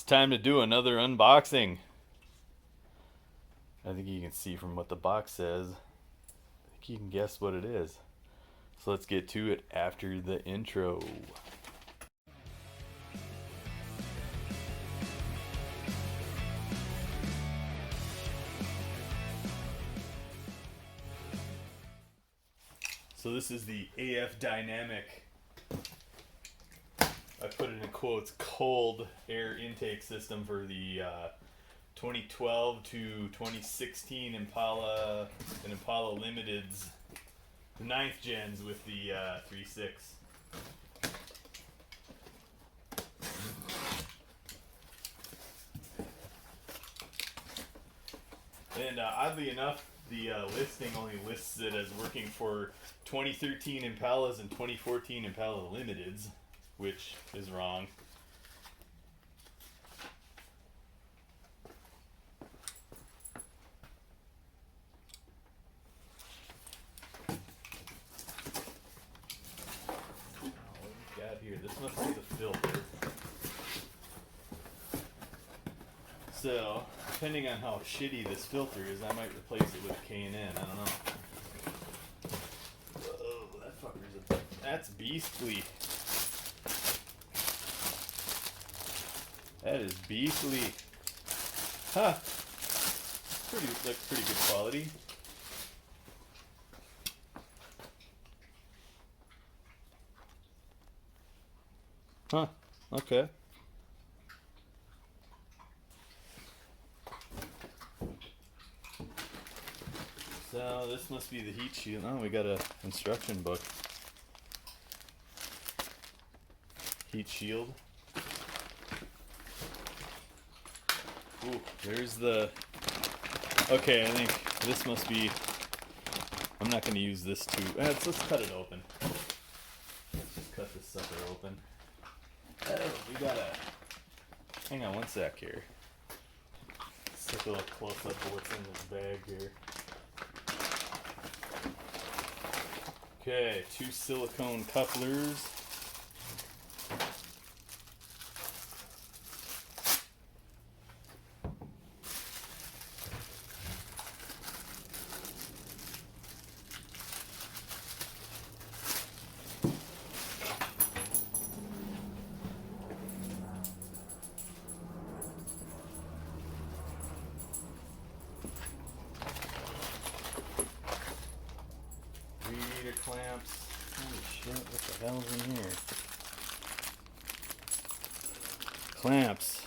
It's time to do another unboxing. I think you can see from what the box says. I think you can guess what it is. So let's get to it after the intro. So this is the AF Dynamic, I put it in quotes, cold air intake system for the 2012 to 2016 Impala and Impala Limiteds, the 9th gens with the 3.6. And oddly enough, the listing only lists it as working for 2013 Impalas and 2014 Impala Limiteds, which is wrong. What we got here? This must be the filter. So, depending on how shitty this filter is, I might replace it with a K&N. I don't know. Whoa, that fucker's that's beastly. That is beastly. Huh. Looks pretty good quality. Huh. Okay. So this must be the heat shield. Oh, we got a instruction book. Heat shield. Ooh, there's the... Okay, I think this must be... I'm not going to use this tube. Let's cut it open. Let's just cut this sucker open. Oh, we got a... Hang on one sec here. Let's take a little close up of what's in this bag here. Okay, 2 silicone couplers. Radiator clamps. Holy shit, what the hell's in here? Clamps,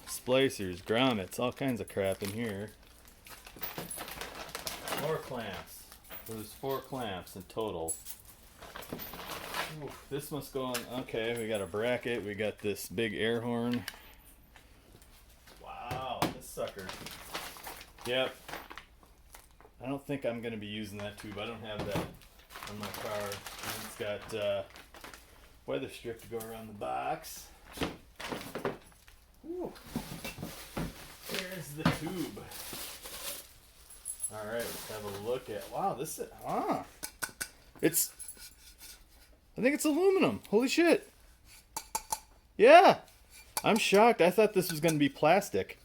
splicers, grommets, all kinds of crap in here. More clamps. There's 4 clamps in total. Ooh, this must go on. Okay, we got a bracket. We got this big air horn. Wow, this sucker. Yep. I don't think I'm going to be using that tube. I don't have that on my car. And it's got weather strip to go around the box. Ooh. There's the tube. Alright, let's have a look at... Wow, this is... It's... I think it's aluminum. Holy shit. Yeah. I'm shocked. I thought this was going to be plastic.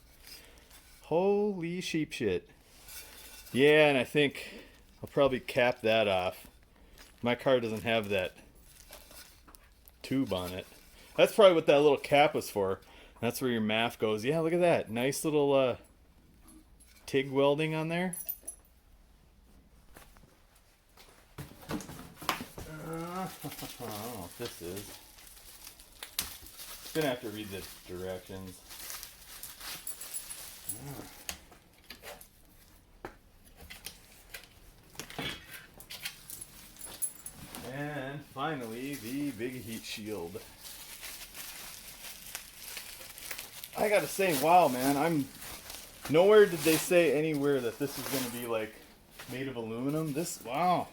Holy sheep shit. Yeah, and I think I'll probably cap that off. My car doesn't have that tube on it. That's probably what that little cap was for. That's where your MAF goes. Yeah, look at that. Nice little TIG welding on there. I don't know what this is. Gonna have to read the directions. And finally, the big heat shield. I gotta say, wow, man, nowhere did they say anywhere that this is gonna be like made of aluminum. Wow.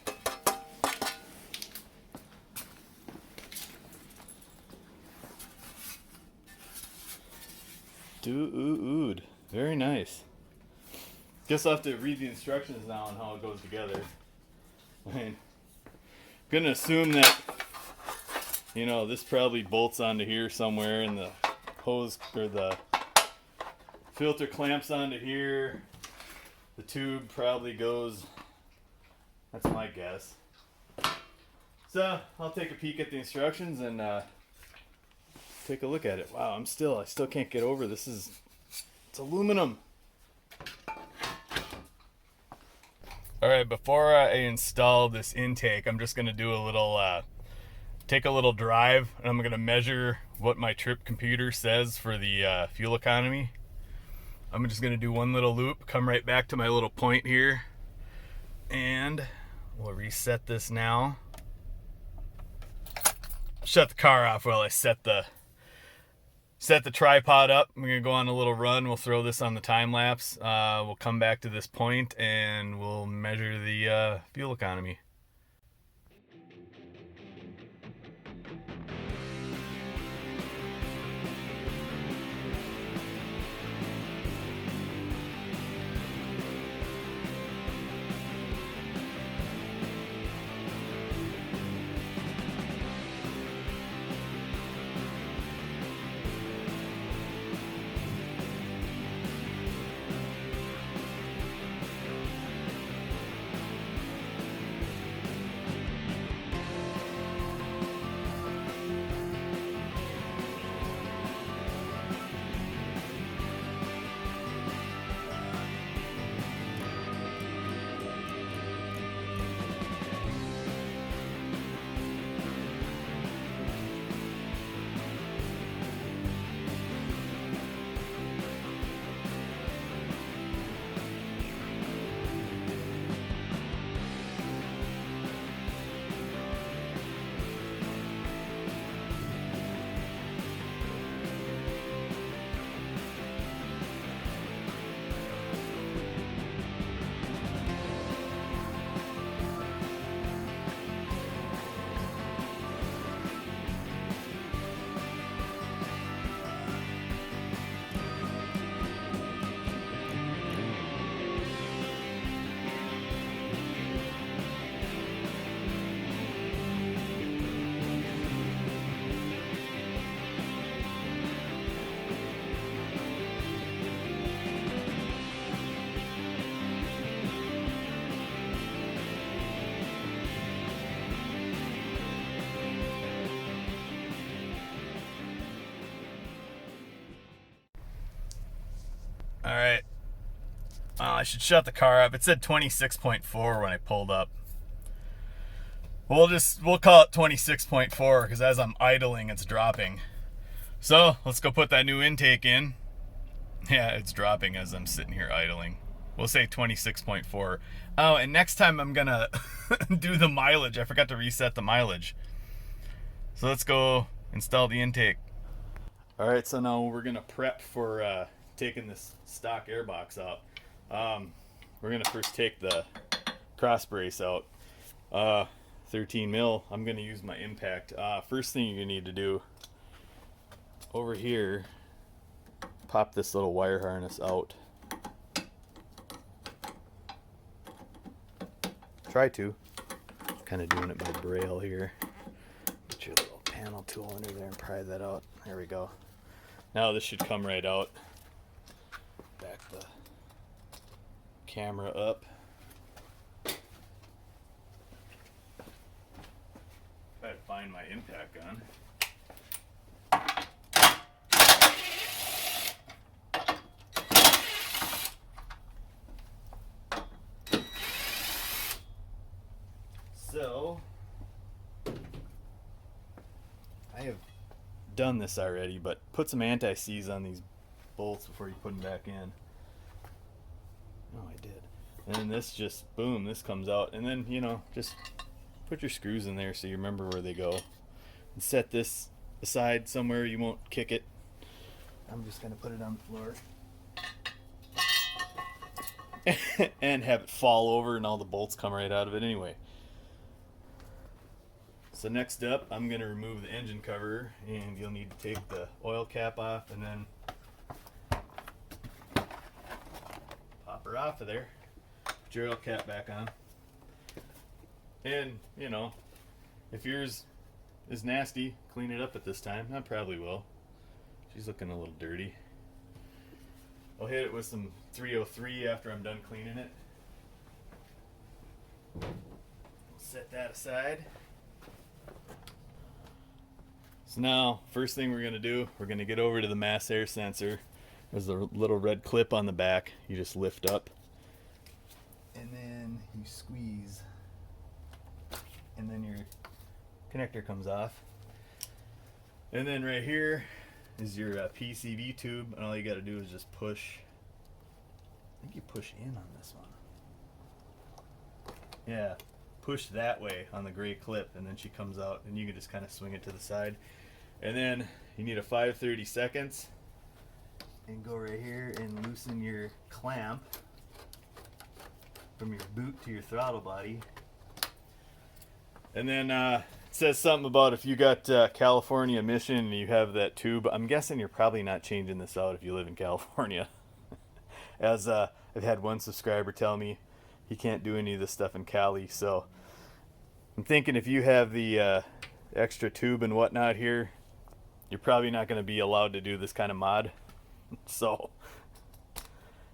Dude, very nice. Guess I'll have to read the instructions now on how it goes together. I mean, I'm gonna assume that, you know, this probably bolts onto here somewhere, and the hose or the Filter clamps onto here. The tube probably goes, that's my guess. So I'll take a peek at the instructions and take a look at it. Wow, I still can't get over this. It's aluminum. All right, before I install this intake, I'm just gonna do a little, take a little drive, and I'm gonna measure what my trip computer says for the fuel economy. I'm just gonna do one little loop, come right back to my little point here, and we'll reset this now. Shut the car off while I set the tripod up. I'm gonna go on a little run. We'll throw this on the time lapse. We'll come back to this point and we'll measure the fuel economy. All right. I should shut the car up. It said 26.4 when I pulled up. We'll call it 26.4 because as I'm idling, it's dropping. So let's go put that new intake in. Yeah, it's dropping as I'm sitting here idling. We'll say 26.4. Oh, and next time I'm gonna do the mileage. I forgot to reset the mileage. So let's go install the intake. All right, so now we're gonna prep for taking this stock airbox out. We're gonna first take the cross brace out. 13 mil. I'm gonna use my impact. First thing you need to do over here, pop this little wire harness out. Try to. Kind of doing it by braille here. Get your little panel tool under there and pry that out. There we go. Now this should come right out. Back the camera up. Try to find my impact gun. So, I have done this already, but put some anti-seize on these bolts before you put them back in. Oh, I did. And then this just, boom, this comes out. And then, you know, just put your screws in there so you remember where they go. And set this aside somewhere you won't kick it. I'm just going to put it on the floor. And have it fall over and all the bolts come right out of it anyway. So next up, I'm going to remove the engine cover, and you'll need to take the oil cap off and then pop her off of there. Put your oil cap back on. And, you know, if yours is nasty, clean it up at this time. I probably will. She's looking a little dirty. I'll hit it with some 303 after I'm done cleaning it. Set that aside. So now, first thing we're going to do, we're going to get over to the mass air sensor. There's a little red clip on the back. You just lift up, and then you squeeze, and then your connector comes off. And then right here is your PCV tube, and all you got to do is just push. I think you push in on this one. Yeah, push that way on the gray clip, and then she comes out, and you can just kind of swing it to the side. And then you need a 5/32, and go right here and loosen your clamp from your boot to your throttle body. And then it says something about if you got California emission and you have that tube. I'm guessing you're probably not changing this out if you live in California. As I've had one subscriber tell me he can't do any of this stuff in Cali, so I'm thinking if you have the extra tube and whatnot here, you're probably not going to be allowed to do this kind of mod. So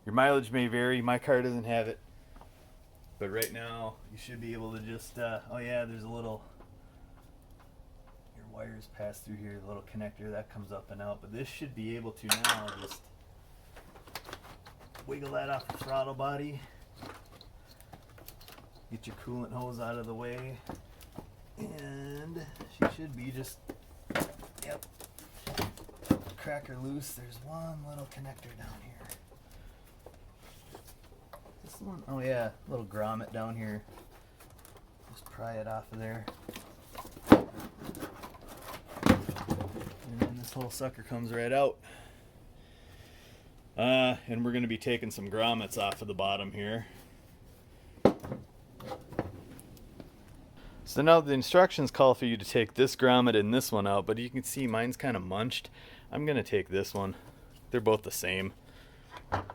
your mileage may vary. My car doesn't have it, but right now you should be able to just oh yeah, there's a little, your wires pass through here, the little connector that comes up and out, but this should be able to now just wiggle that off the throttle body, get your coolant hose out of the way, and she should be just, yep, crack her loose. There's one little connector down here. This one, oh yeah, little grommet down here. Just pry it off of there. And then this whole sucker comes right out. And we're going to be taking some grommets off of the bottom here. So now the instructions call for you to take this grommet and this one out, but you can see mine's kind of munched. I'm going to take this one. They're both the same.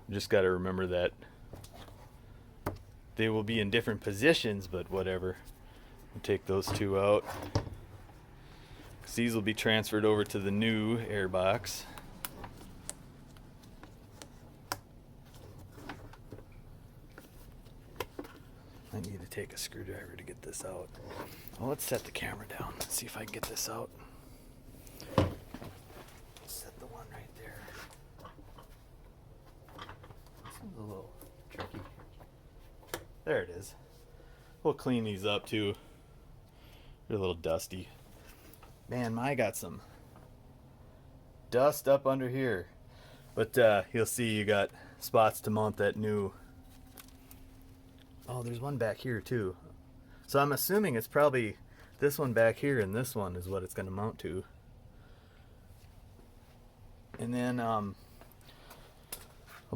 Just got to remember that they will be in different positions, but whatever. We'll take those two out, 'cause these will be transferred over to the new air box. I need to take a screwdriver to get this out. Well, let's set the camera down. Let's see if I can get this out. Set the one right there. This one's a little tricky. There it is. We'll clean these up too. They're a little dusty. Man, I got some dust up under here. But you'll see you got spots to mount that new. Oh, there's one back here too. So I'm assuming it's probably this one back here and this one is what it's going to mount to. And then I'll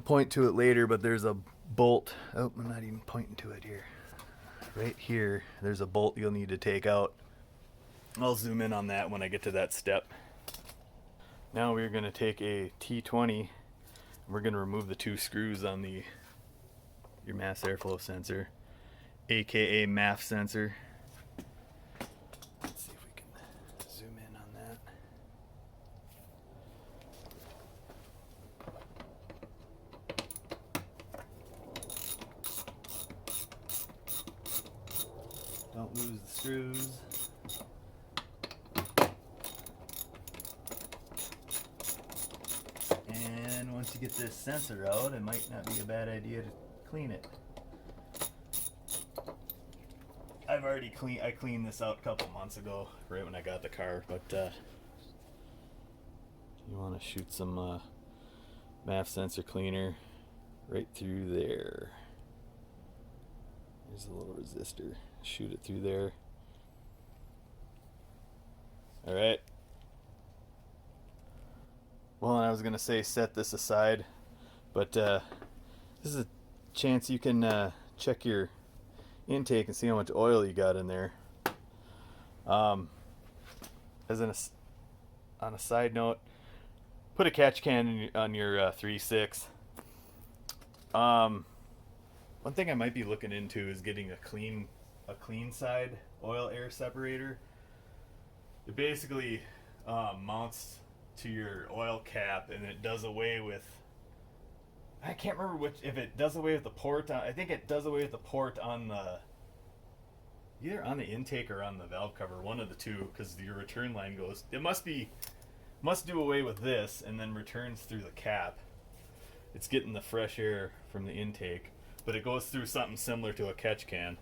point to it later, but there's a bolt. Oh, I'm not even pointing to it here. Right here, there's a bolt you'll need to take out. I'll zoom in on that when I get to that step. Now we're going to take a T20 and we're going to remove the two screws on your mass airflow sensor, aka MAF sensor. Let's see if we can zoom in on that. Don't lose the screws. And once you get this sensor out, it might not be a bad idea to clean it. I've already cleaned this out a couple months ago, right when I got the car, but you want to shoot some MAF sensor cleaner right through there. There's a little resistor. Shoot it through there. Alright. Well, I was going to say set this aside, but this is a chance you can check your intake and see how much oil you got in there. On a side note, put a catch can on your 3.6. One thing I might be looking into is getting a clean side oil air separator. It basically mounts to your oil cap, and it does away with I can't remember which, if it does away with the port on, I think it does away with the port on the, either on the intake or on the valve cover, one of the two, because your return line goes, it must do away with this and then returns through the cap. It's getting the fresh air from the intake, but it goes through something similar to a catch can.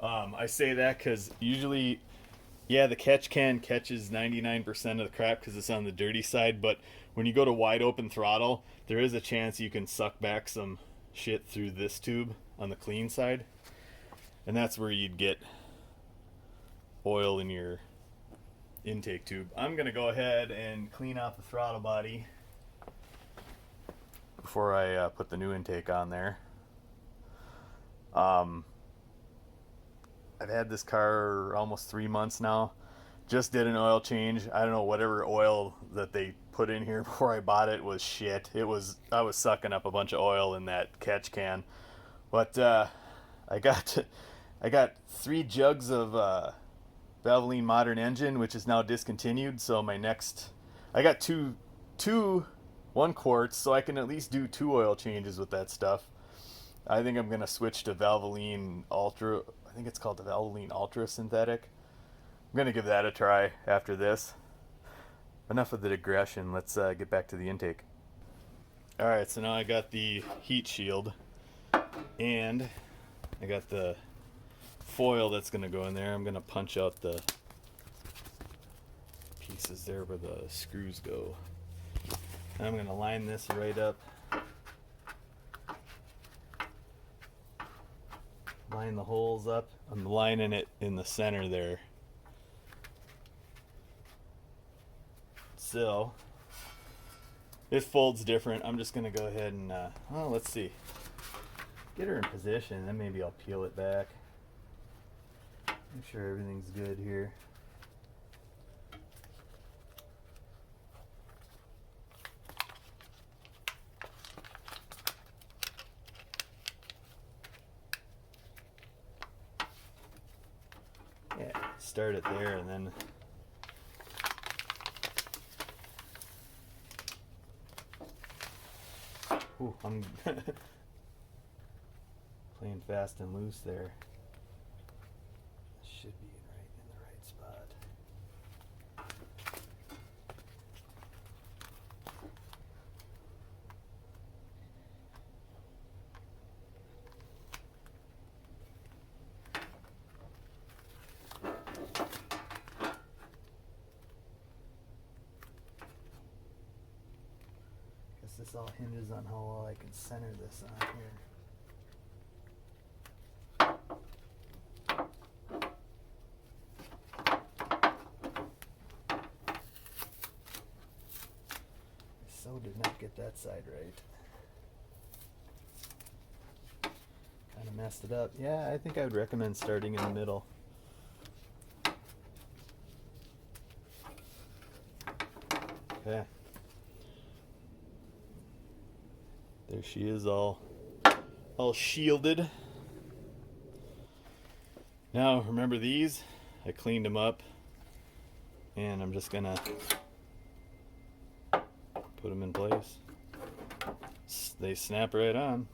I say that because usually, yeah, the catch can catches 99% of the crap because it's on the dirty side, but when you go to wide open throttle, there is a chance you can suck back some shit through this tube on the clean side, and that's where you'd get oil in your intake tube. I'm gonna go ahead and clean out the throttle body before I put the new intake on there. I've had this car almost 3 months now. Just did an oil change. I don't know, whatever oil that they put in here before I bought it was shit. I was sucking up a bunch of oil in that catch can. But I got 3 jugs of Valvoline Modern Engine, which is now discontinued. So my next, I got two 1 quarts, so I can at least do 2 oil changes with that stuff. I think I'm gonna switch to Valvoline Ultra. I think it's called the Valvoline Ultra Synthetic. I'm gonna give that a try after this. Enough of the digression. Let's get back to the intake. All right, so now I got the heat shield, and I got the foil that's gonna go in there. I'm gonna punch out the pieces there where the screws go. And I'm gonna line this right up. Line the holes up. I'm lining it in the center there. So it folds different. I'm just gonna go ahead and well, let's see. Get her in position, then maybe I'll peel it back. Make sure everything's good here. Yeah, start it there and then ooh, I'm playing fast and loose there. Should be right in the right spot. Guess this all hinges on how well I can center this on here. So did not get that side right. Kind of messed it up. Yeah, I think I would recommend starting in the middle. Okay. There she is, all shielded. Now remember these? I cleaned them up, and I'm just gonna put them in place. They snap right on.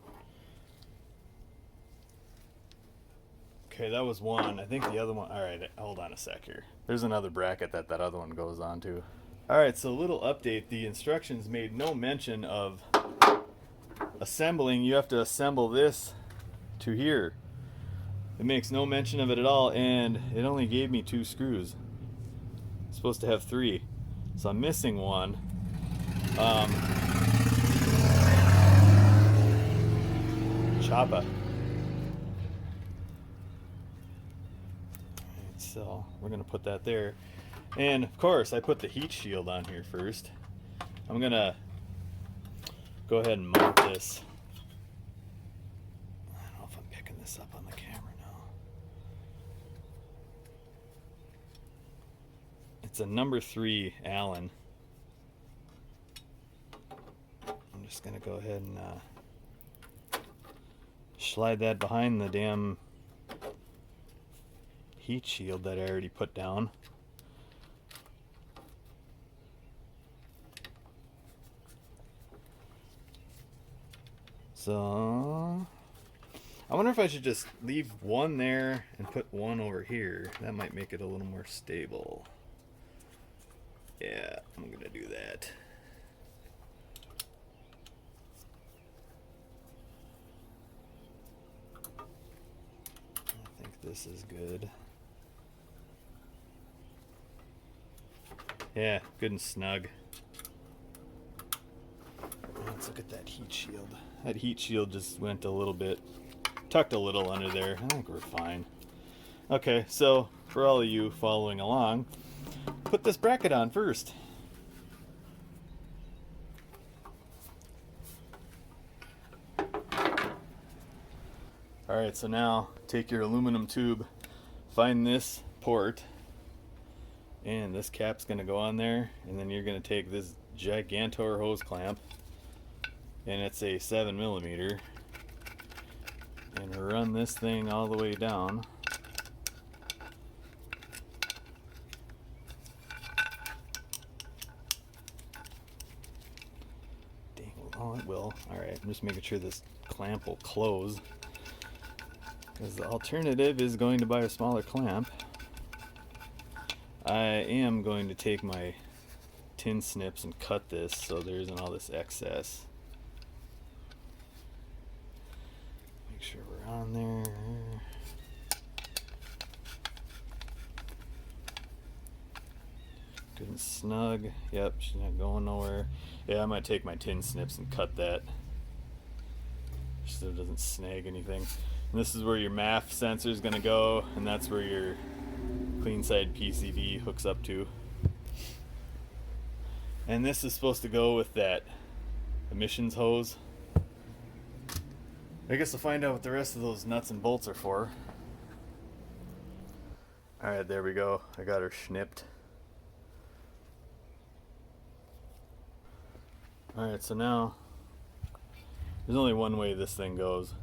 Okay, that was one. I think the other one, all right, hold on a sec here. There's another bracket that other one goes on to. All right, so a little update. The instructions made no mention of assembling. You have to assemble this to here. It makes no mention of it at all, and it only gave me 2 screws. It's supposed to have 3, so I'm missing one. Choppa. Alright, so we're gonna put that there. And of course I put the heat shield on here first. I'm gonna go ahead and mount this. I don't know if I'm picking this up on the camera now. It's a number 3 Allen. I'm just gonna go ahead and slide that behind the damn heat shield that I already put down. So I wonder if I should just leave one there and put one over here. That might make it a little more stable. Yeah, I'm gonna do that. I think this is good. Yeah, good and snug. Let's look at that heat shield. That heat shield just went a little bit, tucked a little under there. I think we're fine. Okay, so for all of you following along, put this bracket on first. Alright, so now take your aluminum tube, find this port, and this cap's going to go on there, and then you're going to take this Gigantor hose clamp, and it's a 7mm, and run this thing all the way down. Dang, oh it will. Alright, I'm just making sure this clamp will close, because the alternative is going to buy a smaller clamp. I am going to take my tin snips and cut this so there isn't all this excess. Make sure we're on there. Good and snug. Yep, she's not going nowhere. Yeah, I might take my tin snips and cut that so it doesn't snag anything. And this is where your MAF sensor is going to go, and that's where your clean side PCV hooks up to. And this is supposed to go with that emissions hose. I guess I'll find out what the rest of those nuts and bolts are for. Alright, there we go. I got her snipped. Alright, so now there's only one way this thing goes.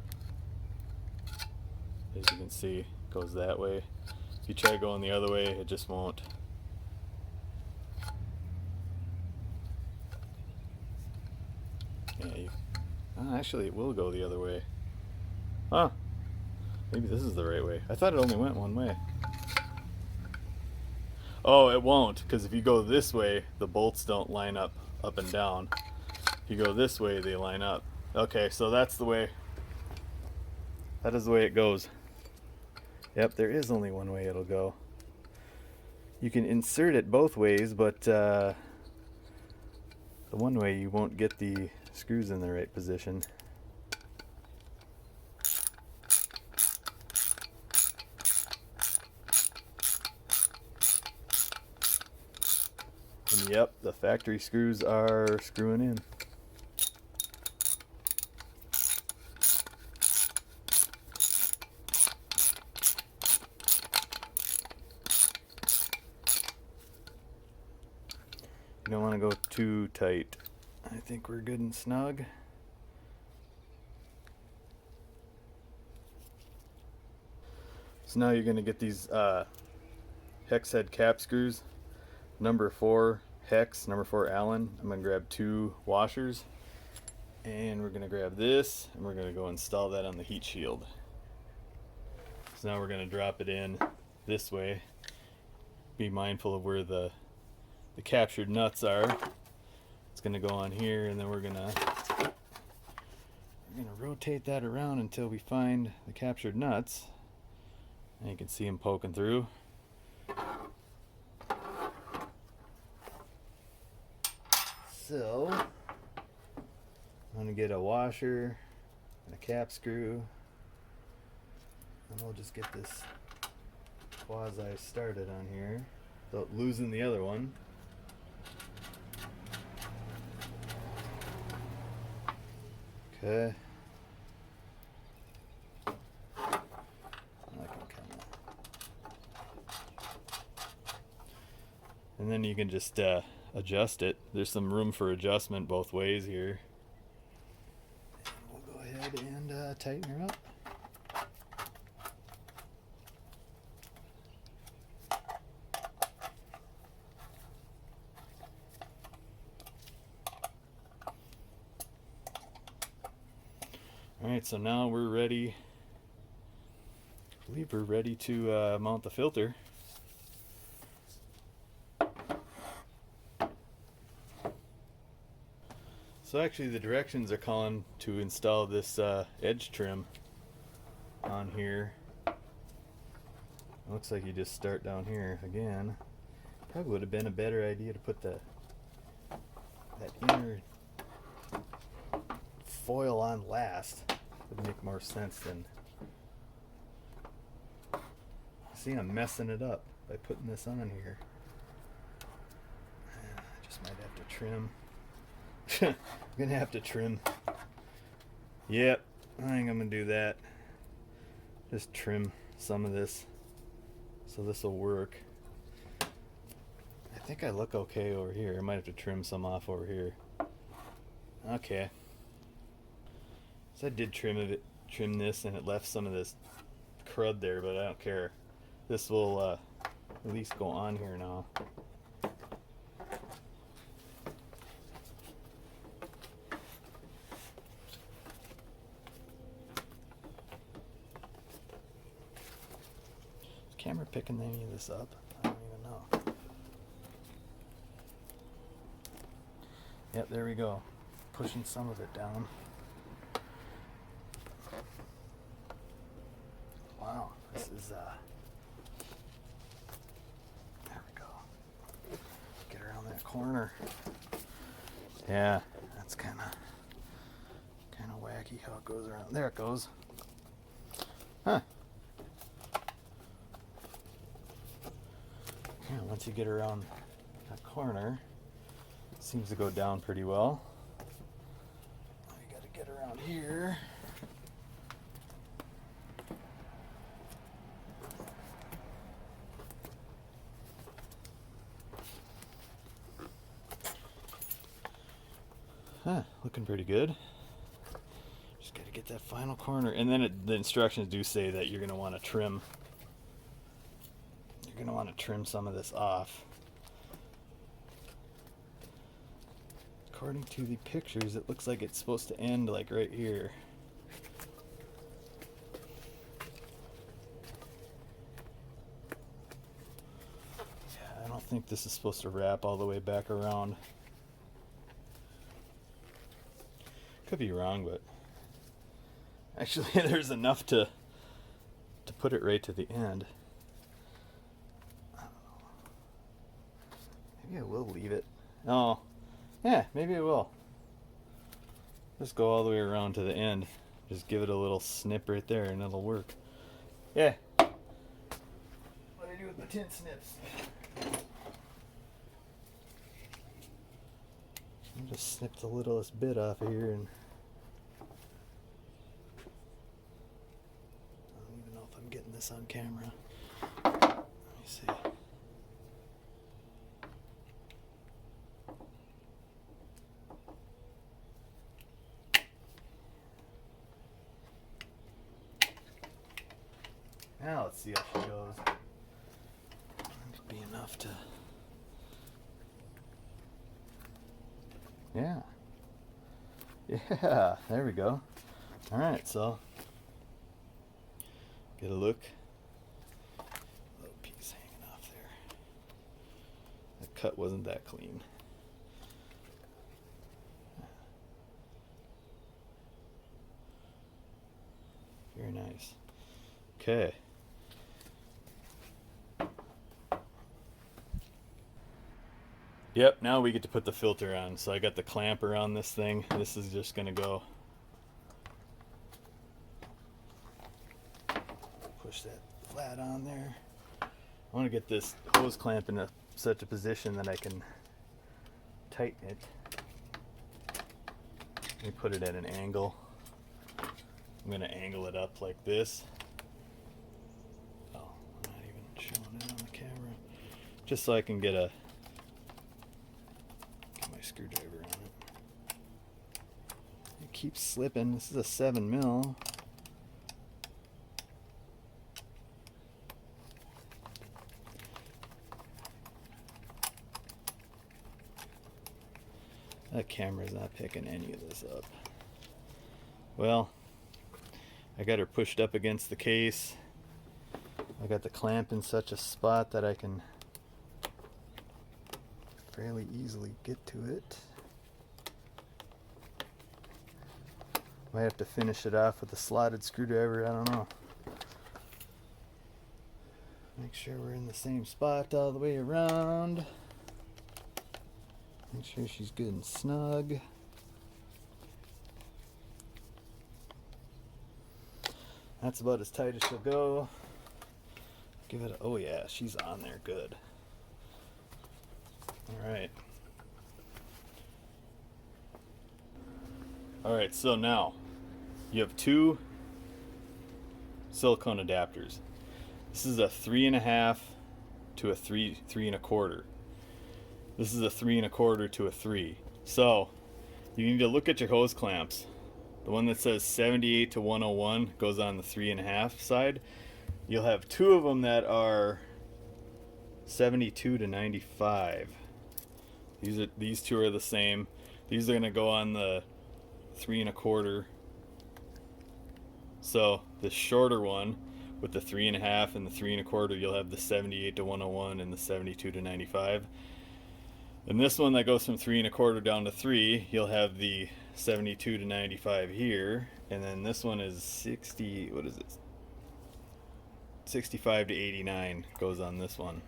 As you can see, it goes that way. If you try going the other way, it just won't. Yeah, actually it will go the other way. Huh. Maybe this is the right way. I thought it only went one way. Oh, it won't, because if you go this way, the bolts don't line up and down. If you go this way, they line up. Okay, so that's the way. That is the way it goes. Yep, there is only one way it'll go. You can insert it both ways, but the one way you won't get the screws in the right position. And yep, the factory screws are screwing in. You don't want to go too tight. I think we're good and snug. So now you're going to get these hex head cap screws, number 4 hex, number 4 Allen. I'm going to grab 2 washers, and we're going to grab this, and we're going to go install that on the heat shield. So now we're going to drop it in this way. Be mindful of where the captured nuts are. It's going to go on here, and then we're going to rotate that around until we find the captured nuts. And you can see them poking through. So I'm going to get a washer and a cap screw, and we'll just get this quasi started on here without losing the other one. Okay. And then you can just adjust it. There's some room for adjustment both ways here. And we'll go ahead and tighten her up. Alright, so now we're ready. I believe we're ready to mount the filter. So actually the directions are calling to install this edge trim on here. It looks like you just start down here again. Probably would have been a better idea to put that inner foil on last. Would make more sense than. See, I'm messing it up by putting this on here. I just might have to trim. I'm gonna have to trim. Yep, I think I'm gonna do that. Just trim some of this so this will work. I think I look okay over here. I might have to trim some off over here. Okay. So I did trim this, and it left some of this crud there, but I don't care. This will at least go on here now. Is the camera picking any of this up? I don't even know. Yep, there we go. Pushing some of it down. Wow, this is there we go. Get around that corner. Yeah, that's kind of wacky how it goes around. There it goes. Huh. Yeah, once you get around that corner, it seems to go down pretty well. Now you got to get around here. Huh, looking pretty good. Just got to get that final corner. And then the instructions do say that you're going to want to trim. You're going to want to trim some of this off. According to the pictures, it looks like it's supposed to end like right here. Yeah, I don't think this is supposed to wrap all the way back around. Could be wrong, but actually there's enough to put it right to the end. I don't know. Maybe I will leave it. Oh, yeah, maybe I will. Just go all the way around to the end. Just give it a little snip right there and it'll work. Yeah. What do I do with my tin snips? I just snipped the littlest bit off of here, and I don't even know if I'm getting this on camera. Let me see. Now let's see how she goes. That'll be enough to. Yeah. Yeah, there we go. Alright, so get a look. Little piece hanging off there. The cut wasn't that clean. Very nice. Okay. Yep, now we get to put the filter on. So I got the clamp around this thing. This is just going to go. Push that flat on there. I want to get this hose clamp in such a position that I can tighten it. Let me put it at an angle. I'm going to angle it up like this. Oh, I'm not even showing it on the camera. Just so I can get my screwdriver on it. It keeps slipping. This is a 7mm. That camera's not picking any of this up. Well, I got her pushed up against the case. I got the clamp in such a spot that I can fairly easily get to it. Might have to finish it off with a slotted screwdriver, I don't know. Make sure we're in the same spot all the way around. Make sure she's good and snug. That's about as tight as she'll go. Give it a, oh yeah, she's on there good. Alright. Alright, so now you have two silicone adapters. This is a 3.5 to a 3.25. This is a 3.25 to a 3. So you need to look at your hose clamps. The one that says 78 to 101 goes on the 3.5 side. You'll have two of them that are 72 to 95. These two are the same. These are going to go on the 3.25. So the shorter one with the 3.5 and the 3.25, you'll have the 78 to 101 and the 72 to 95. And this one that goes from 3.25 down to 3, you'll have the 72 to 95 here, and then this one is 60. What is it? 65 to 89 goes on this one.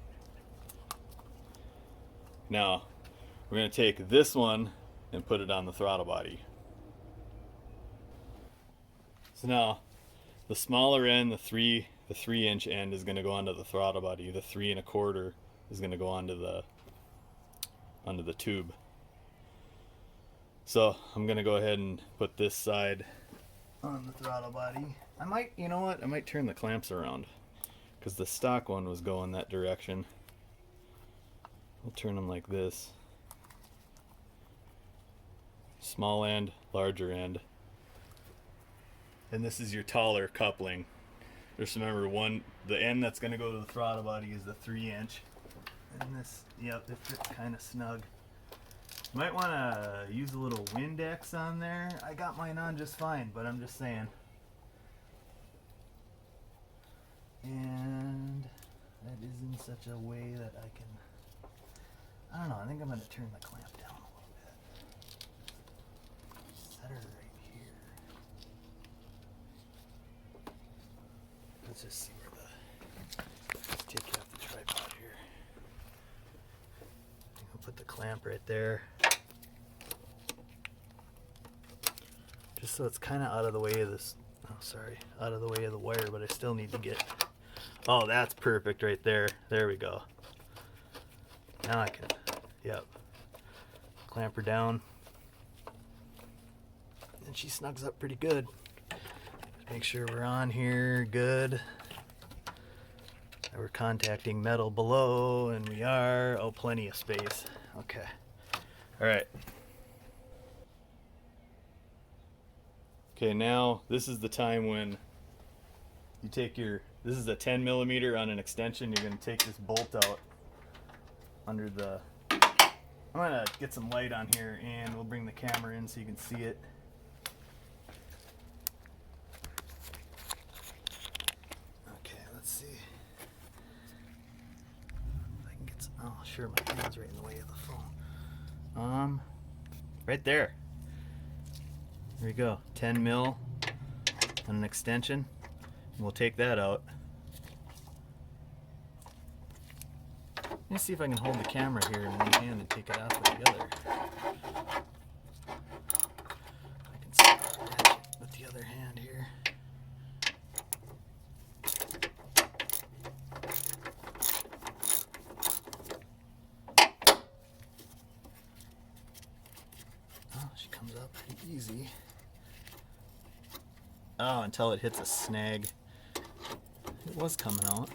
Now we're going to take this one and put it on the throttle body. So now the smaller end, the 3-inch end is going to go onto the throttle body. The 3.25 is going to go onto the tube. So I'm going to go ahead and put this side on the throttle body. I might, you know what? I might turn the clamps around because the stock one was going that direction. I'll turn them like this. Small end, larger end. And this is your taller coupling. Just remember, the end that's going to go to the throttle body is the 3-inch. And this, yep, it fits kind of snug. Might want to use a little Windex on there. I got mine on just fine, but I'm just saying. And that is in such a way that I can, I don't know, I think I'm going to turn the clamp down a little bit. Set her right here. Let's just see where let's take you off the tripod here. I'll put the clamp right there. Just so it's kind of out of the way of this, out of the way of the wire, but I still need to get, oh, that's perfect right there. There we go. Now I can, yep. Clamp her down. And she snugs up pretty good. Make sure we're on here good. We're contacting metal below, and we are. Oh, plenty of space. Okay. All right. Okay, now this is the time when you take this is a 10 millimeter on an extension. You're going to take this bolt out under the, I'm going to get some light on here and we'll bring the camera in so you can see it. Okay, let's see. If I can get some, oh sure, my hand's right in the way of the phone. Right there. There we go, 10 mil on an extension. And we'll take that out. Let me see if I can hold the camera here in one hand and take it off with the other. I can start it with the other hand here. Oh, she comes out pretty easy. Oh, until it hits a snag. It was coming out.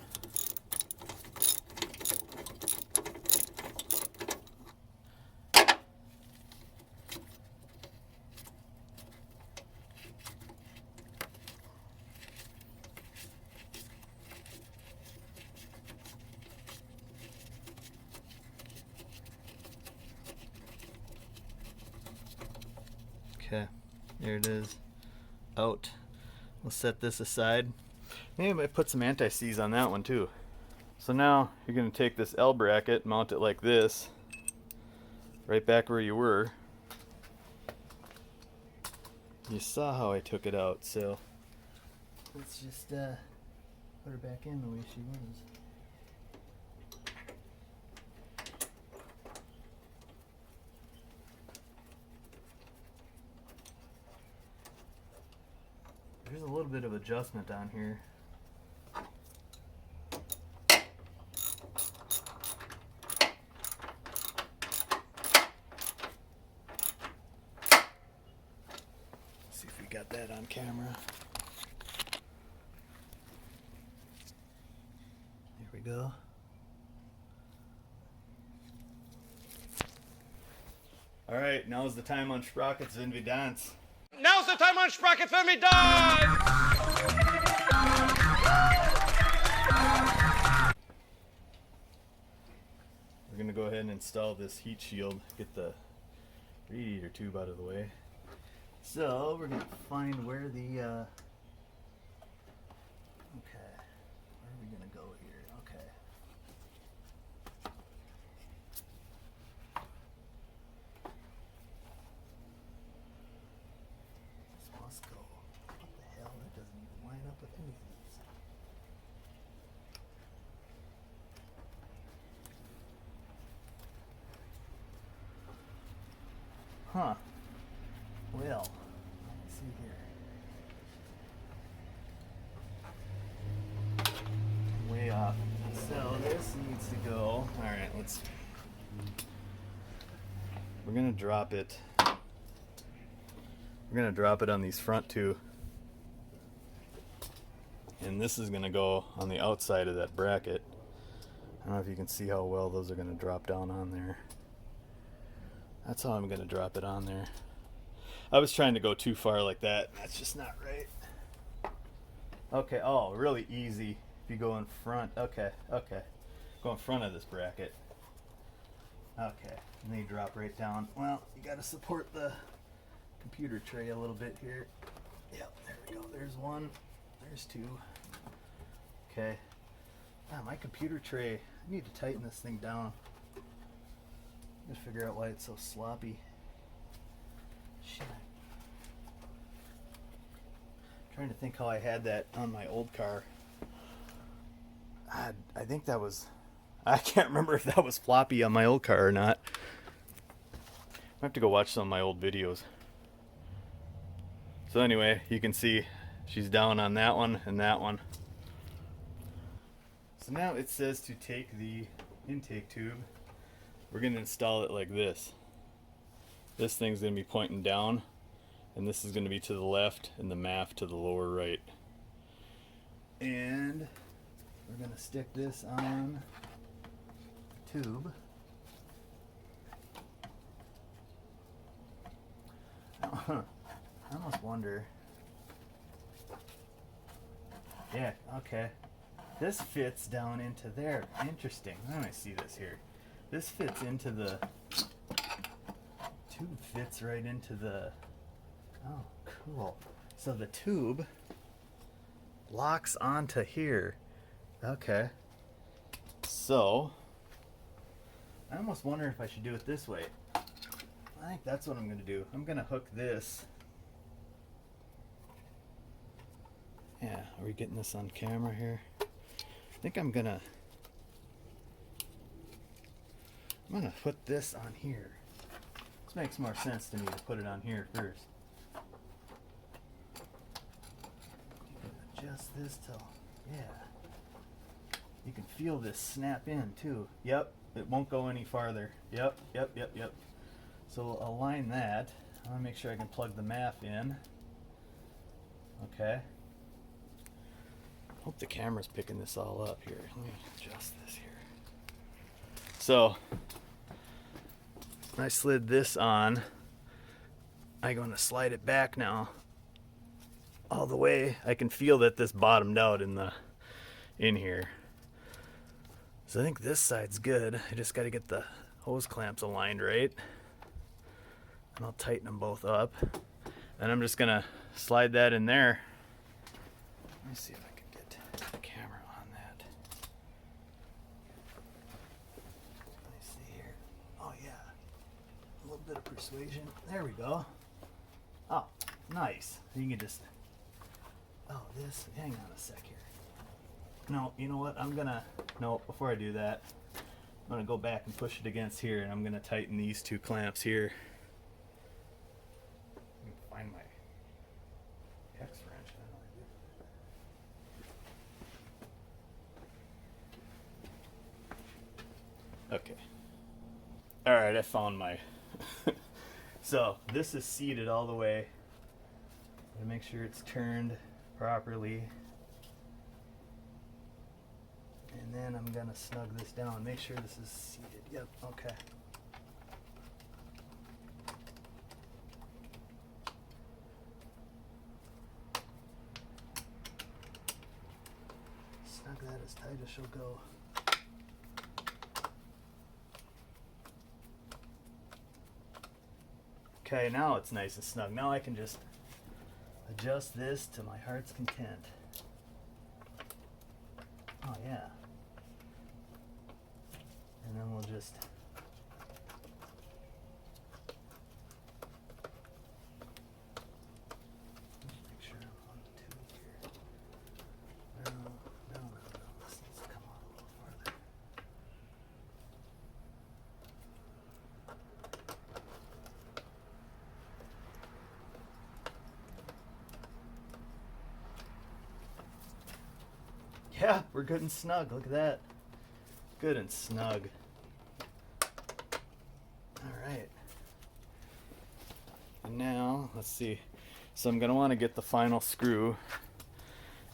Okay, there it is, out. We'll set this aside. Maybe I might put some anti-seize on that one too. So now you're going to take this L bracket, mount it like this, right back where you were. You saw how I took it out, so let's just put her back in the way she was. There's a little bit of adjustment on here. See if we got that on camera. There we go. All right, now's the time on Sprockets and Vidance. Now's the time on Sprockets and Vidance! We're gonna go ahead and install this heat shield, get the radiator tube out of the way. So we're gonna find where the okay, where are we gonna go here? Okay. This must go. What the hell? That doesn't even line up with any of these. Huh. Well, let's see here. Way off. So this needs to go. Alright, we're gonna drop it. We're gonna drop it on these front two. And this is gonna go on the outside of that bracket. I don't know if you can see how well those are gonna drop down on there. That's how I'm gonna drop it on there. I was trying to go too far like that. That's just not right. Okay, oh, really easy if you go in front. Okay, okay. Go in front of this bracket. Okay, and then you drop right down. Well, you gotta support the computer tray a little bit here. Yep, there we go. There's one. There's two. Okay. Ah, my computer tray. I need to tighten this thing down. Just figure out why it's so sloppy. Shit. Trying to think how I had that on my old car. I think that was, I can't remember if that was floppy on my old car or not. I have to go watch some of my old videos. So anyway, you can see she's down on that one and that one. So now it says to take the intake tube. We're going to install it like this. This thing's going to be pointing down, and this is going to be to the left, and the MAF to the lower right. And we're going to stick this on the tube. I almost wonder. Yeah, okay. This fits down into there. Interesting. Let me see this here. This fits into the tube, fits right into the, oh, cool. So the tube locks onto here. Okay. So I almost wonder if I should do it this way. I think that's what I'm going to do. I'm going to hook this. Yeah, are we getting this on camera here? I think I'm going to put this on here. This makes more sense to me to put it on here first. You can adjust this till, yeah. You can feel this snap in too. Yep, it won't go any farther. Yep. So we'll align that. I want to make sure I can plug the MAF in. Okay. Hope the camera's picking this all up here. Let me adjust this here. So I slid this on. I'm going to slide it back now all the way. I can feel that this bottomed out in here. So I think this side's good. I just got to get the hose clamps aligned right. And I'll tighten them both up. And I'm just going to slide that in there. Let me see if I can get the camera on that. Let me see here. Oh yeah, a little bit of persuasion. There we go. Oh, nice. You can just, oh, this, hang on a sec here. No, you know what, no, before I do that, I'm gonna go back and push it against here, and I'm gonna tighten these two clamps here. Let me find my X wrench. Okay. All right, I found my. So this is seated all the way. To make sure it's turned properly. And then I'm gonna snug this down. Make sure this is seated. Yep. Okay. Snug that as tight as she'll go. Okay, now it's nice and snug. Now I can just adjust this to my heart's content. Oh yeah. And then we'll just make sure I'm on two here. No. This needs to come on a little farther. Yeah, we're good and snug. Look at that. Good and snug. Alright. And now, let's see. So I'm going to want to get the final screw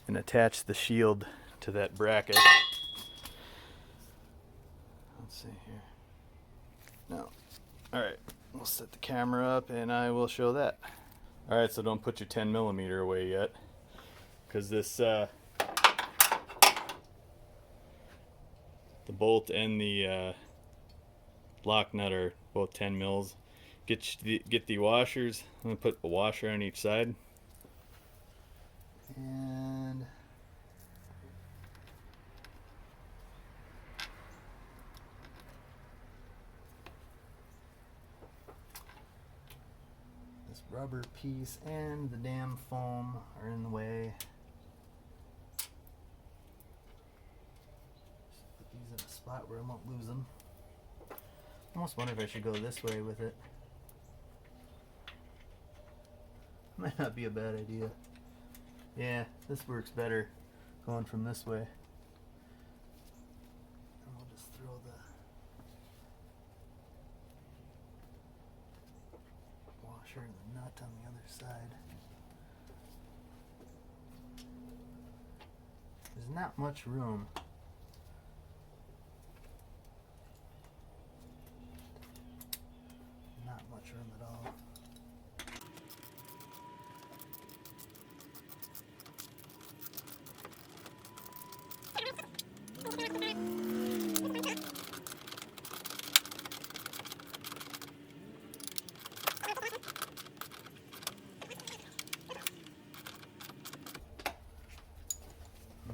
and attach the shield to that bracket. Let's see here. No. Alright. We'll set the camera up and I will show that. Alright, so don't put your 10mm away yet. Because this, the bolt and the lock nut are both 10 mils. Get the washers. I'm gonna put a washer on each side. And this rubber piece and the damn foam are in the way. In a spot where I won't lose them. I almost wonder if I should go this way with it. Might not be a bad idea. Yeah, this works better going from this way. And we'll just throw the washer and the nut on the other side. There's not much room. Not much room at all.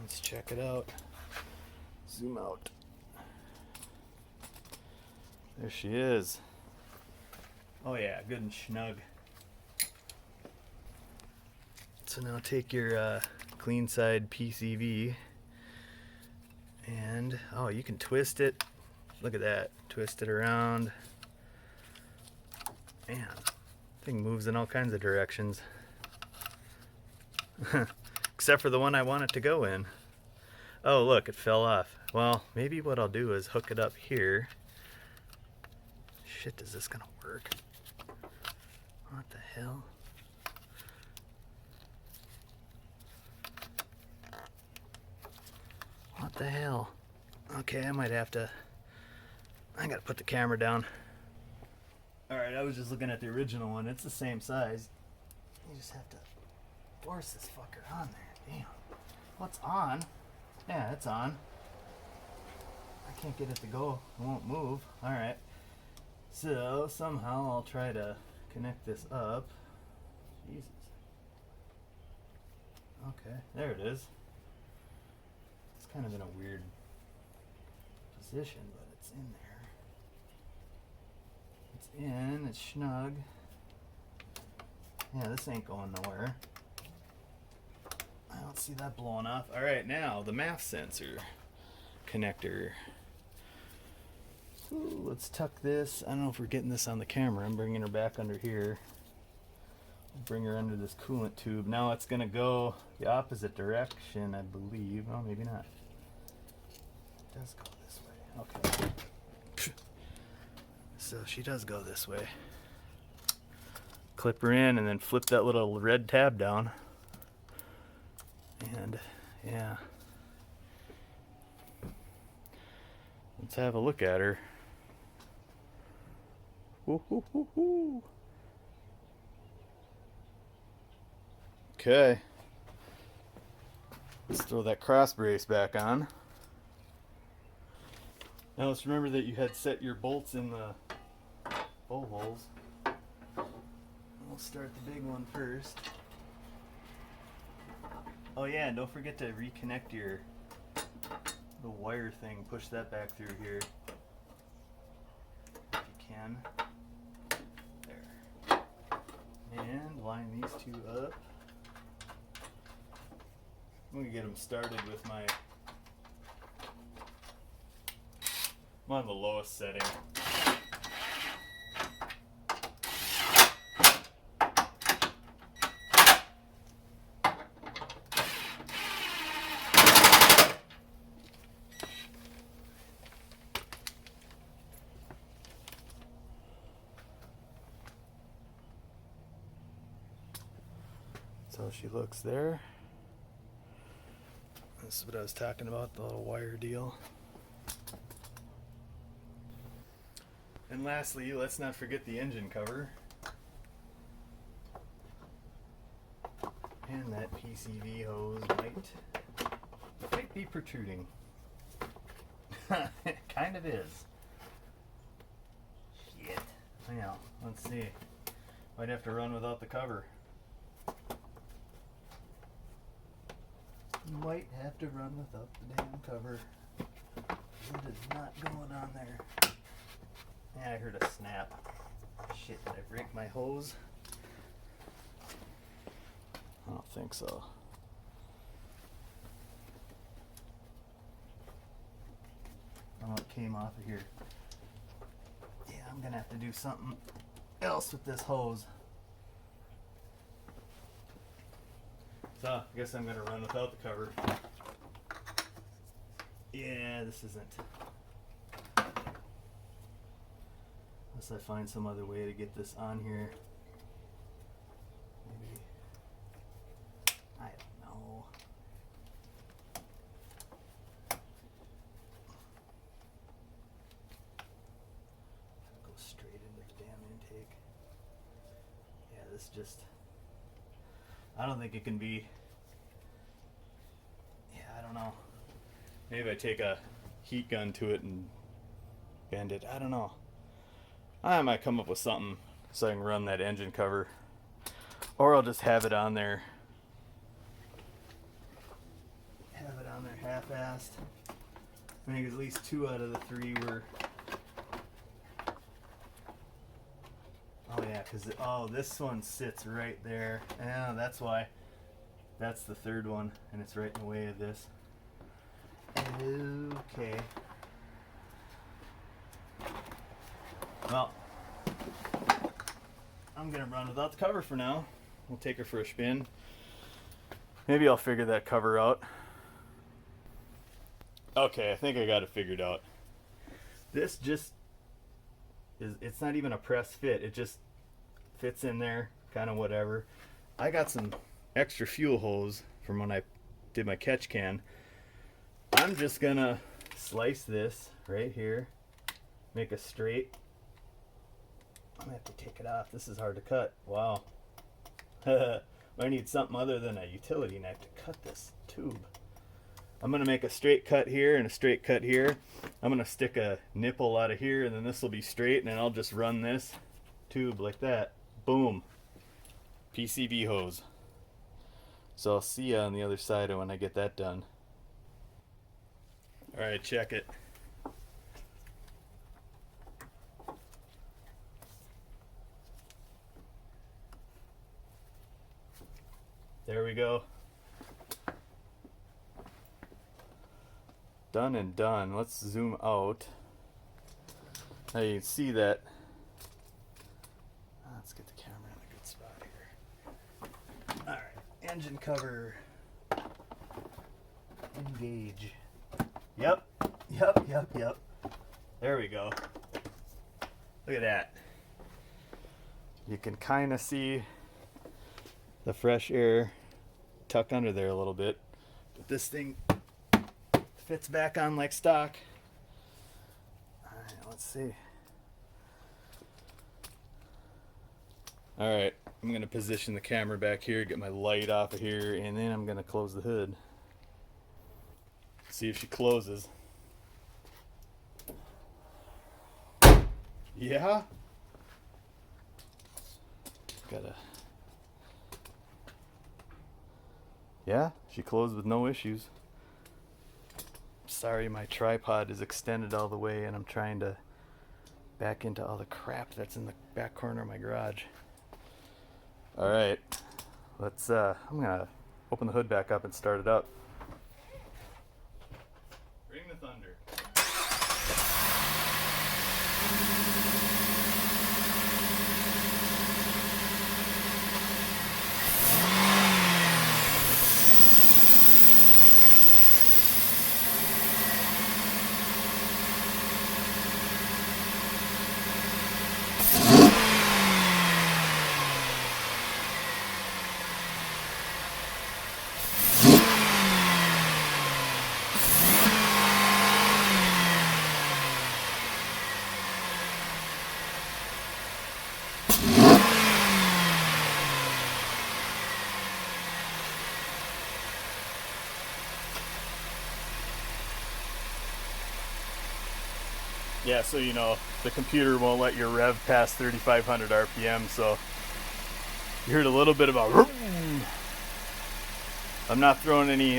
Let's check it out. Zoom out. There she is. Oh yeah, good and snug. So now take your clean side PCV and, oh, you can twist it. Look at that. Twist it around. Man, thing moves in all kinds of directions. Except for the one I want it to go in. Oh, look, it fell off. Well, maybe what I'll do is hook it up here. Shit, is this gonna work? What the hell? What the hell? Okay, I might have to... I gotta put the camera down. Alright, I was just looking at the original one. It's the same size. You just have to force this fucker on there. Damn. What's on? Yeah, it's on. I can't get it to go. It won't move. Alright. So, somehow I'll try to connect this up. Jesus. Okay, there it is. It's kind of in a weird position, but it's in there. It's in, it's snug. Yeah, this ain't going nowhere. I don't see that blowing off. Alright, now the MAF sensor connector. Ooh, let's tuck this. I don't know if we're getting this on the camera. I'm bringing her back under here. Bring her under this coolant tube. Now it's going to go the opposite direction, I believe. Oh, maybe not. It does go this way. Okay. So she does go this way. Clip her in and then flip that little red tab down. And yeah. Let's have a look at her. Woo, woo, woo, woo. Okay. Let's throw that cross brace back on. Now let's remember that you had set your bolts in the bowl holes. We'll start the big one first. Oh yeah, and don't forget to reconnect the wire thing. Push that back through here if you can. There. And line these two up. I'm gonna get them started with I'm on the lowest setting. So she looks there. This is what I was talking about, the little wire deal. And lastly, let's not forget the engine cover. And that PCV hose might be protruding. It kind of is. Shit. Yeah, let's see. Might have to run without the cover. Might have to run without the damn cover. It is not going on there. Yeah, I heard a snap. Shit, did I break my hose? I don't think so. Oh, it came off of here. Yeah, I'm gonna have to do something else with this hose. So, I guess I'm gonna run without the cover. Yeah, this isn't. Unless I find some other way to get this on here. Maybe. I don't know. Go straight into the damn intake. Yeah, this just. I don't think it can be. Yeah, I don't know. Maybe I take a heat gun to it and bend it. I don't know. I might come up with something so I can run that engine cover. Or I'll just have it on there. Have it on there half-assed. I think at least 2 out of the 3 were. Oh yeah, because this one sits right there. Yeah, that's why. That's the 3rd one, and it's right in the way of this. Okay. Well, I'm gonna run without the cover for now. We'll take her for a spin. Maybe I'll figure that cover out. Okay, I think I got it figured out. This just it's not even a press fit. It just fits in there, kind of whatever. I got some extra fuel hose from when I did my catch can. I'm just gonna slice this right here, make a straight. I'm gonna have to take it off. This is hard to cut. Wow. I need something other than a utility knife to cut this tube. I'm gonna make a straight cut here and a straight cut here. I'm gonna stick a nipple out of here, and then this will be straight, and then I'll just run this tube like that. Boom. PCV hose. So I'll see you on the other side when I get that done. All right, check it. There we go. Done and done. Let's zoom out. Now you can see that. Let's get the camera in a good spot here. All right, engine cover. Engage. Yep. There we go. Look at that. You can kind of see the fresh air tucked under there a little bit. But this thing fits back on like stock. Alright, let's see. Alright, I'm going to position the camera back here, get my light off of here, and then I'm going to close the hood. See if she closes. Yeah? Yeah, she closed with no issues. Sorry, my tripod is extended all the way and I'm trying to back into all the crap that's in the back corner of my garage. Alright, let's I'm gonna open the hood back up and start it up. Bring the thunder. Yeah, so you know, the computer won't let you rev past 3,500 RPM, so you heard a little bit about vroom. I'm not throwing any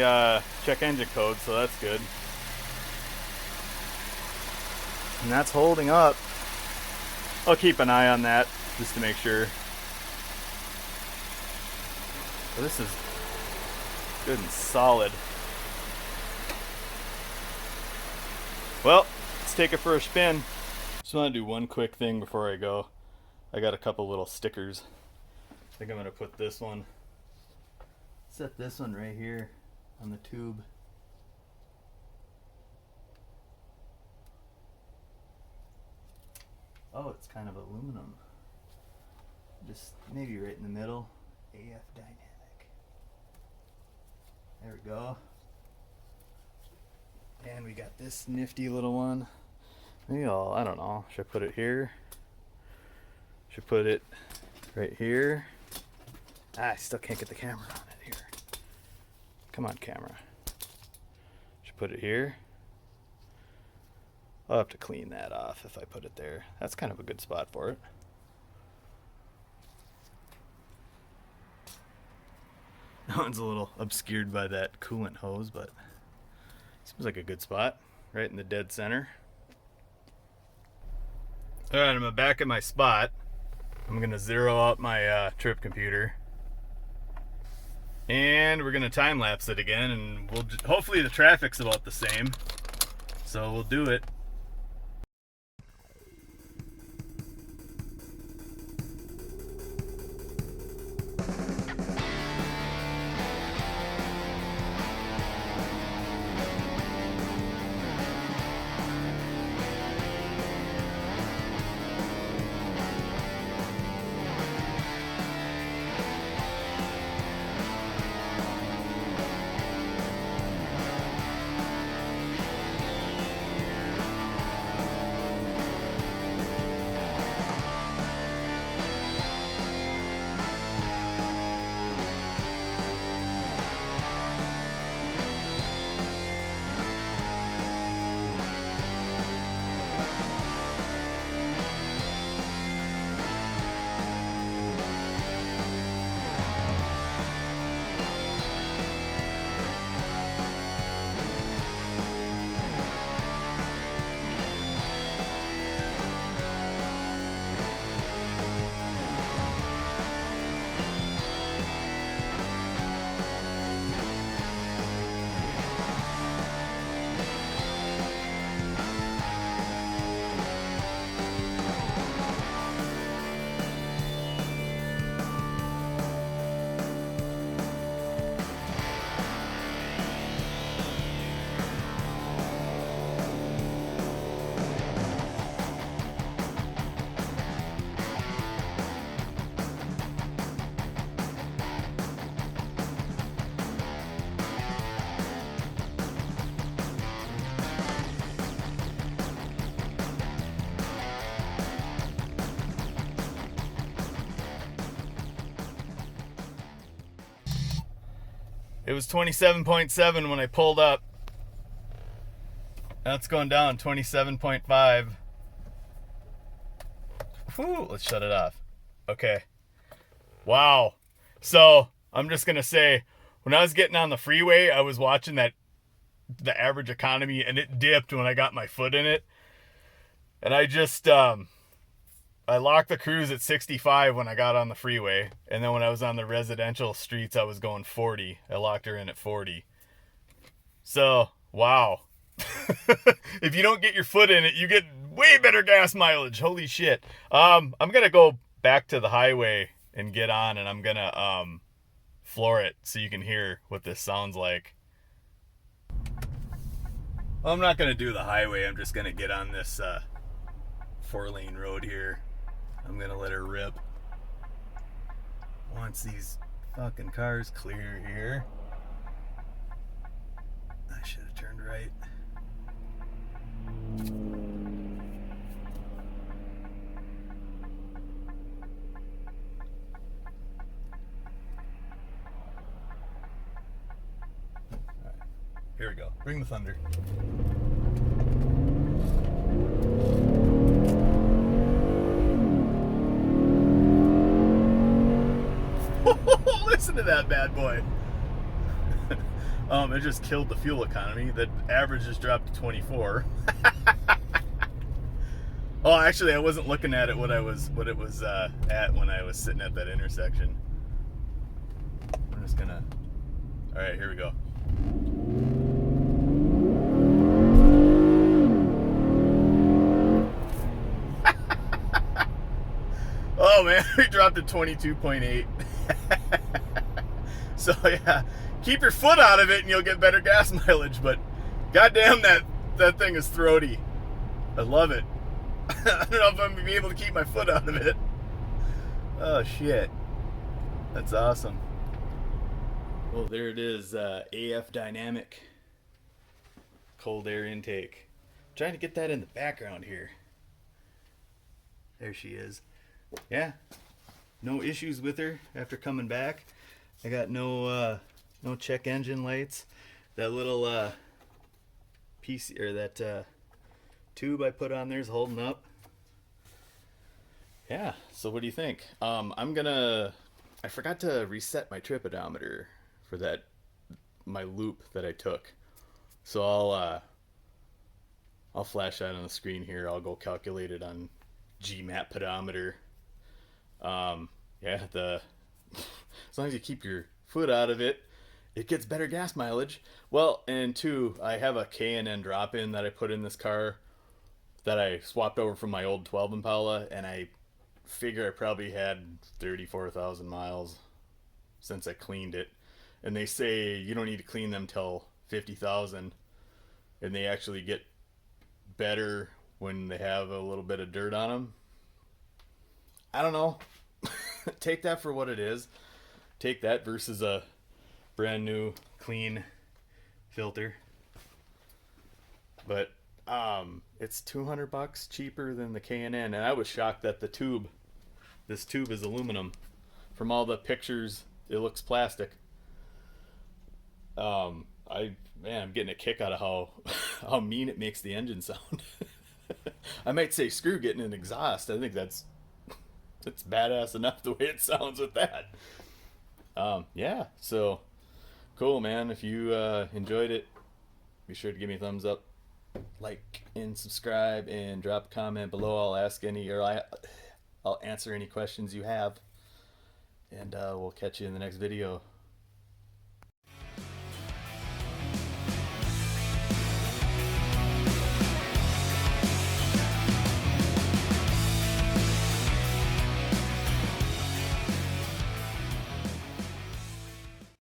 check engine code, so that's good. And that's holding up. I'll keep an eye on that just to make sure. So this is good and solid. Well, let's take it for a spin. Just want to do one quick thing before I go. I got a couple little stickers. I think I'm going to put this one, set this one right here on the tube. Oh, it's kind of aluminum. Just maybe right in the middle. AF Dynamic. There we go. And we got this nifty little one. Maybe I don't know. Should I put it here? Should put it right here? I still can't get the camera on it here. Come on, camera. Should put it here. I'll have to clean that off if I put it there. That's kind of a good spot for it. That one's a little obscured by that coolant hose, but seems like a good spot. Right in the dead center. Alright, I'm back at my spot. I'm going to zero out my trip computer. And we're going to time lapse it again, and we'll hopefully the traffic's about the same. So we'll do it. It was 27.7 when I pulled up. Now it's going down 27.5. Whew, let's shut it off. Okay. Wow. So I'm just gonna say, when I was getting on the freeway, I was watching the average economy, and it dipped when I got my foot in it. And I just I locked the cruise at 65 when I got on the freeway, and then when I was on the residential streets, I was going 40. I locked her in at 40. So, wow. If you don't get your foot in it, you get way better gas mileage. Holy shit. I'm gonna go back to the highway and get on, and I'm gonna floor it so you can hear what this sounds like. Well, I'm not gonna do the highway. I'm just gonna get on this 4-lane road here. I'm gonna let her rip. Once these fucking cars clear here. I should have turned right. Alright, here we go. Bring the thunder. Listen to that bad boy. It just killed the fuel economy. The average just dropped to 24. Oh, actually, I wasn't looking at it what it was at when I was sitting at that intersection. I'm just gonna. All right, here we go. Oh man, we dropped to 22.8. So yeah, keep your foot out of it and you'll get better gas mileage, but goddamn that thing is throaty. I love it. I don't know if I'm gonna be able to keep my foot out of it. Oh shit. That's awesome. Well, there it is, AF Dynamic cold air intake. I'm trying to get that in the background here. There she is. Yeah, no issues with her after coming back. I got no check engine lights. That little piece or that tube I put on there is holding up. Yeah. So what do you think? I forgot to reset my trip odometer for my loop that I took. So I'll flash that on the screen here. I'll go calculate it on GMAP pedometer. Yeah, as long as you keep your foot out of it, it gets better gas mileage. Well, and two, I have a K&N drop-in that I put in this car that I swapped over from my old 12 Impala, and I figure I probably had 34,000 miles since I cleaned it. And they say you don't need to clean them till 50,000, and they actually get better when they have a little bit of dirt on them. I don't know. Take that for what it is. Take that versus a brand new clean filter. But it's $200 cheaper than the K&N, and I was shocked that this tube is aluminum. From all the pictures, it looks plastic. I'm getting a kick out of how mean it makes the engine sound. I might say screw getting an exhaust. I think that's badass enough the way it sounds with that. Yeah, so cool, man. If you enjoyed it, be sure to give me a thumbs up, like and subscribe, and drop a comment below. I'll answer any questions you have, and we'll catch you in the next video.